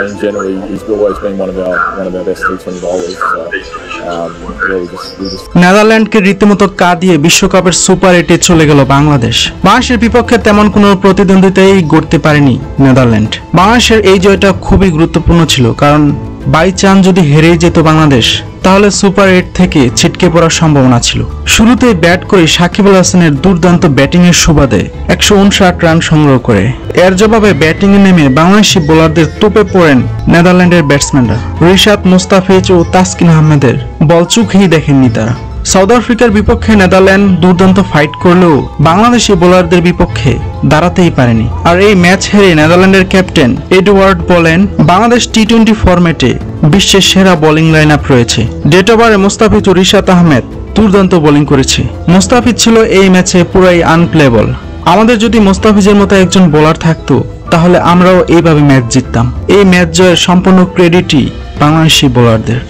In general, he's always been one of our best T20 bowlers. So, we just নেদারল্যান্ডকে রীতিমতো কাঁদিয়ে বিশ্বকাপের super 8-এ চলে গেল বাংলাদেশ। বাংলাদেশের বিপক্ষে তেমন কোনো প্রতিদ্বন্দ্বিতাই গড়তে পারেনি নেদারল্যান্ড। বাংলাদেশের এই জয়টা খুবই গুরুত্বপূর্ণ ছিল, কারণ বাই চান্স যদি হেরেই যেত বাংলাদেশ, তাহলে সুপার 8 থেকে ছিটকে পড়ার সম্ভাবনা ছিল। শুরুতে ব্যাট করে সাকিব আল হাসানের দুর্দান্ত ব্যাটিংয়ের সুবাদে 159 রান সংগ্রহ করে এর জবাবে ব্যাটিংয়ে নেমে বাংলাদেশি বোলারদের তোপে পড়েন নেদারল্যান্ডের ব্যাটসম্যানরা। রিশাদ, মুস্তাফিজ ও তাসকিন আহমেদের বল চোখেই দেখেননি তারা। সাউথ আফ্রিকার বিপক্ষে নেদারল্যান্ড দুর্দান্ত ফাইট করলেও বাংলাদেশি বোলারদের বিপক্ষে দাঁড়াতেই পারেনি। আর এই ম্যাচ হেরে নেদারল্যান্ডের ক্যাপ্টেন এডওয়ার্ড বলেন, বাংলাদেশ টি20 ফরম্যাটে বিশ্বের সেরা বোলিং লাইন আপ রয়েছে। ডেট ওভারে মুস্তাফিজ ও রিশাদ আহমেদ দুর্দান্ত বোলিং করেছে। মুস্তাফিজ ছিল এই ম্যাচে পুরাই আনপ্লেবল। আমাদের যদি মুস্তাফিজের মতো একজন বোলার থাকতো, তাহলে আমরাও এইভাবে ম্যাচ জিততাম। এই ম্যাচ জয়ের সম্পূর্ণ ক্রেডিটই বাংলাদেশি বোলারদের।